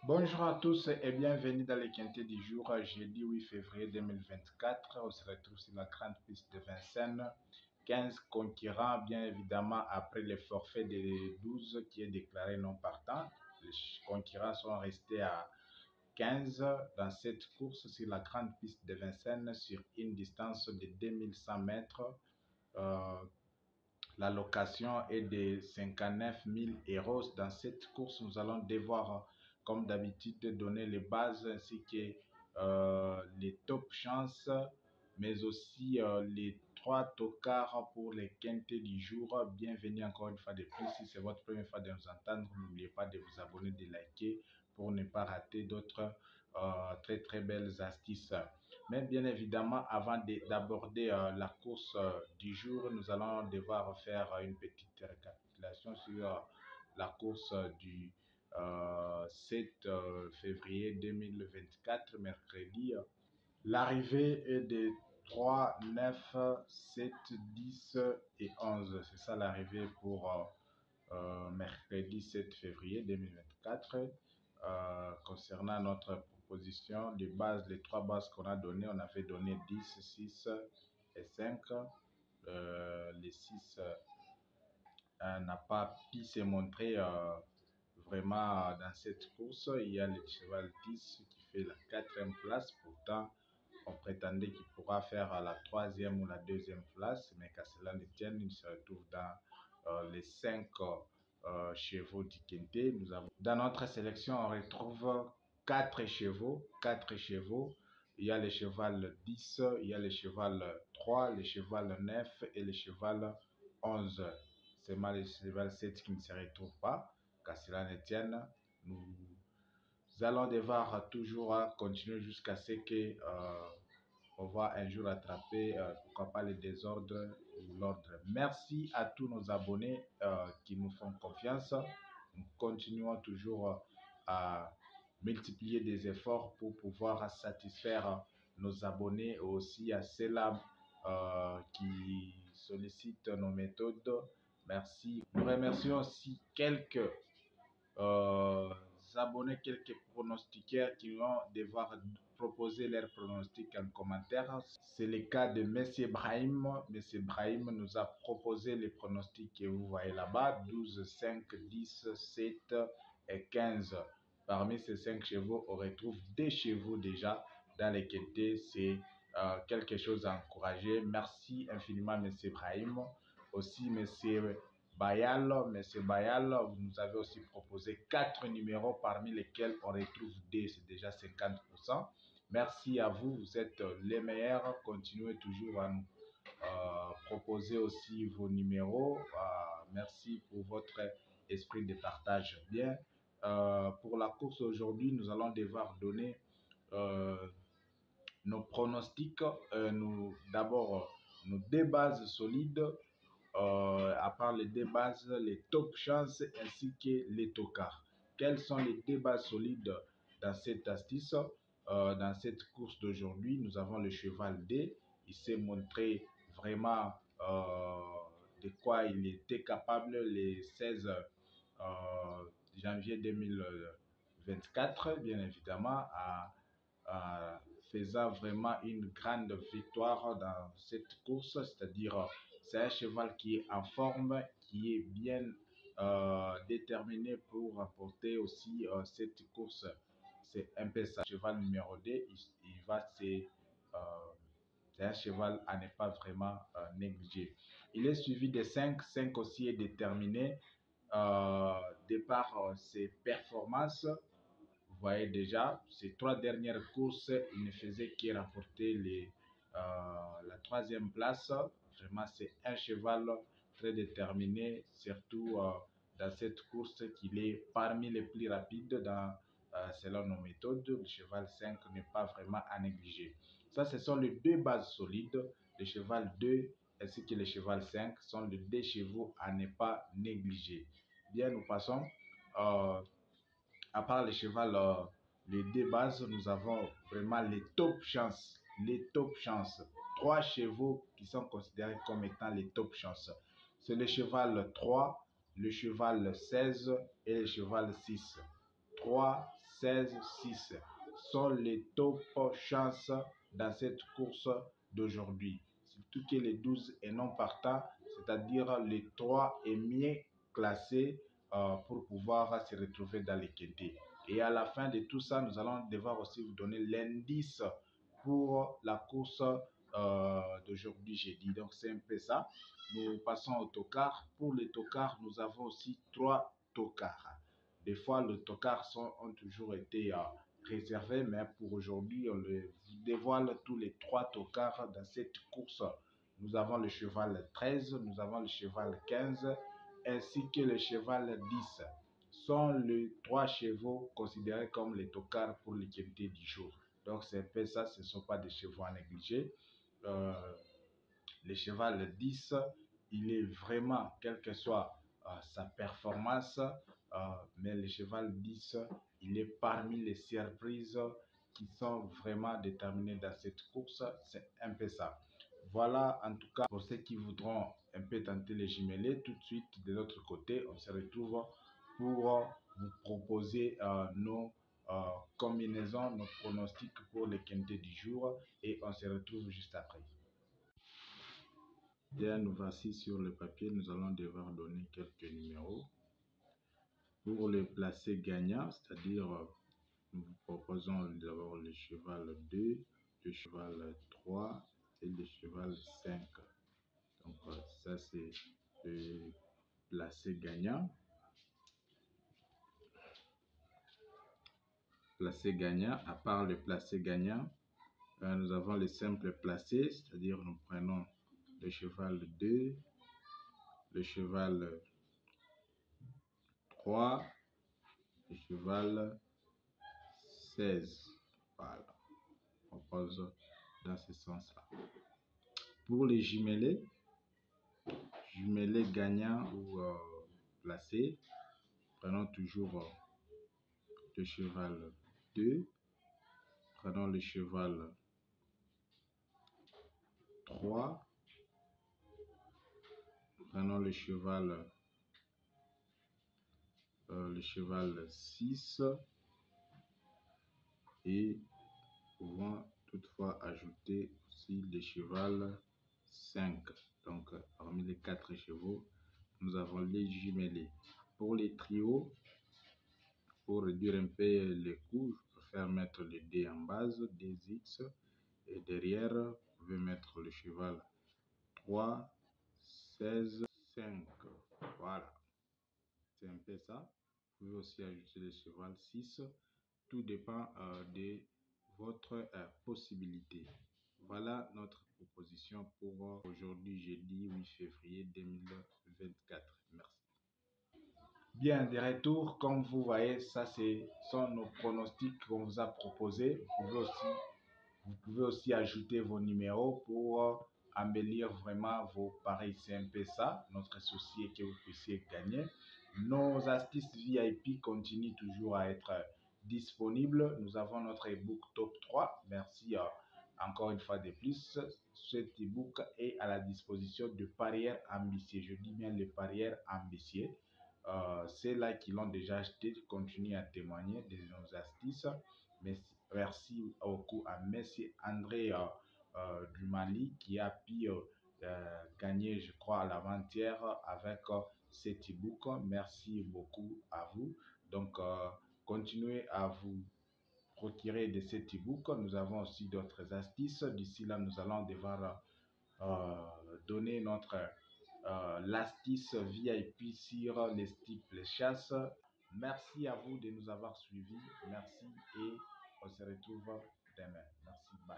Bonjour à tous et bienvenue dans les quintés du jour, jeudi 8 février 2024. On se retrouve sur la grande piste de Vincennes. 15 concurrents, bien évidemment, après le forfait des 12 qui est déclaré non partant. Les concurrents sont restés à 15 dans cette course sur la grande piste de Vincennes sur une distance de 2100 mètres. La location est de 59 000 euros. Dans cette course, nous allons devoir, comme d'habitude, donner les bases ainsi que les top chances, mais aussi les 3 tocards pour les quintés du jour. Bienvenue encore une fois de plus. Si c'est votre première fois de nous entendre, n'oubliez pas de vous abonner, de liker pour ne pas rater d'autres très belles astuces. Mais bien évidemment, avant d'aborder la course du jour, nous allons devoir faire une petite récapitulation sur la course du 7 février 2024, mercredi. L'arrivée est de 3, 9, 7, 10 et 11. C'est ça l'arrivée pour mercredi 7 février 2024. Concernant notre proposition de base, les 3 bases qu'on a données, on avait donné 10, 6 et 5. Les 6 n'a pas pu se montrer vraiment dans cette course. Il y a le cheval 10 qui fait la 4e place. Pourtant, on prétendait qu'il pourra faire la 3e ou la 2e place, mais qu'à cela ne tienne, il se retrouve dans les 5 chevaux du quintet. Dans notre sélection, on retrouve 4 chevaux. Il y a le cheval 10, il y a le cheval 3, le cheval 9 et le cheval 11. C'est mal le cheval 7 qui ne se retrouve pas. Qu'à cela ne tienne, nous allons devoir toujours continuer jusqu'à ce que on va un jour attraper, pourquoi pas, le désordre ou l'ordre. Merci à tous nos abonnés qui nous font confiance. Nous continuons toujours à multiplier des efforts pour pouvoir satisfaire nos abonnés et aussi à ceux-là qui sollicitent nos méthodes. Merci. Nous remercions aussi quelques abonnés, quelques pronostiqueurs qui vont devoir proposer leurs pronostics en commentaire. C'est le cas de M. Brahim. M. Brahim nous a proposé les pronostics que vous voyez là-bas, 12, 5, 10, 7 et 15. Parmi ces 5 chevaux, on retrouve des chevaux déjà dans les quintés. C'est quelque chose à encourager. Merci infiniment, M. Brahim. Aussi, M. Monsieur Bayal, vous nous avez aussi proposé 4 numéros parmi lesquels on retrouve D, c'est déjà 50%. Merci à vous, vous êtes les meilleurs. Continuez toujours à nous proposer aussi vos numéros. Merci pour votre esprit de partage. Bien, pour la course aujourd'hui, nous allons devoir donner nos pronostics. D'abord, nos 2 bases solides. À part les 2 bases, les top chances ainsi que les tocards. Quelles sont les 2 bases solides dans cette astuce? Dans cette course d'aujourd'hui, nous avons le cheval D. Il s'est montré vraiment de quoi il était capable le 16 janvier 2024, bien évidemment, faisant vraiment une grande victoire dans cette course, c'est-à-dire c'est un cheval qui est en forme, qui est bien déterminé pour remporter aussi cette course. C'est un peu ça. Cheval numéro 2, c'est un cheval à ne pas vraiment négliger. Il est suivi de 5. 5 aussi est déterminé de par ses performances. Vous voyez déjà, ces 3 dernières courses, il ne faisait que remporter la 3e place. Vraiment, c'est un cheval très déterminé, surtout dans cette course qu'il est parmi les plus rapides selon nos méthodes. Le cheval 5 n'est pas vraiment à négliger. Ça, ce sont les 2 bases solides. Le cheval 2 ainsi que le cheval 5 sont les 2 chevaux à ne pas négliger. Bien, nous passons. À part le cheval, les 2 bases, nous avons vraiment les top chances. Les top chances. 3 chevaux qui sont considérés comme étant les top chances. C'est le cheval 3, le cheval 16 et le cheval 6. 3, 16, 6 sont les top chances dans cette course d'aujourd'hui. Surtout que les 12 et non partants, c'est-à-dire les 3 et mieux classés pour pouvoir se retrouver dans les quintés. Et à la fin de tout ça, nous allons devoir aussi vous donner l'indice pour la course d'aujourd'hui jeudi. Donc c'est un peu ça. Nous passons au tocard. Pour les tocards, nous avons aussi 3 tocards. Des fois, les tocards ont toujours été réservés, mais pour aujourd'hui, on les dévoile tous les 3 tocards dans cette course. Nous avons le cheval 13, nous avons le cheval 15, ainsi que le cheval 10. Sont les 3 chevaux considérés comme les tocards pour les quintés du jour. Donc c'est un peu ça, ce ne sont pas des chevaux à négliger. Le cheval 10, il est vraiment, quelle que soit sa performance, mais le cheval 10, il est parmi les surprises qui sont vraiment déterminées dans cette course. C'est un peu ça. Voilà, en tout cas, pour ceux qui voudront un peu tenter les jumelés, tout de suite, de l'autre côté, on se retrouve pour vous proposer nos combinaisons, nos pronostics pour les quintés du jour et on se retrouve juste après. Bien, nous voici sur le papier, nous allons devoir donner quelques numéros. Pour les placer gagnants, c'est-à-dire nous vous proposons d'abord le cheval 2, le cheval 3 et le cheval 5. Donc ça c'est le placé gagnant. Placé gagnant, à part le placé gagnant, nous avons les simples placés, c'est-à-dire nous prenons le cheval 2, le cheval 3, le cheval 16. Voilà, on propose dans ce sens-là. Pour les jumelés gagnants ou placés, prenons toujours le cheval 2, prenons le cheval 3, prenons le cheval 6 et pouvons toutefois ajouter aussi le cheval 5. Donc parmi les 4 chevaux, nous avons les jumelés. Pour les trios, pour réduire un peu les coûts, je préfère mettre les dés en base, des X, et derrière, vous pouvez mettre le cheval 3, 16, 5. Voilà, c'est un peu ça. Vous pouvez aussi ajouter le cheval 6. Tout dépend de votre possibilité. Voilà notre proposition pour aujourd'hui, jeudi 8 février 2024. Merci. Bien, de retour, comme vous voyez, ça sont nos pronostics qu'on vous a proposés. Vous pouvez aussi ajouter vos numéros pour embellir vraiment vos paris. C'est un peu ça. Notre souci est que vous puissiez gagner. Nos astuces VIP continuent toujours à être disponibles. Nous avons notre ebook Top 3. Merci encore une fois de plus. Cet ebook est à la disposition de parieurs ambitieux. Je dis bien les parieurs ambitieux. Ceux-là qui l'ont déjà acheté continuent à témoigner de nos astuces. Merci beaucoup à M. André du Mali qui a pu gagner, je crois, à l'avant-hier avec cet e-book. Merci beaucoup à vous. Donc, continuez à vous procurer de cet e-book. Nous avons aussi d'autres astuces. D'ici là, nous allons devoir donner notre l'astuce VIP sur les steeples chasse. Merci à vous de nous avoir suivis. Merci et on se retrouve demain. Merci. Bye.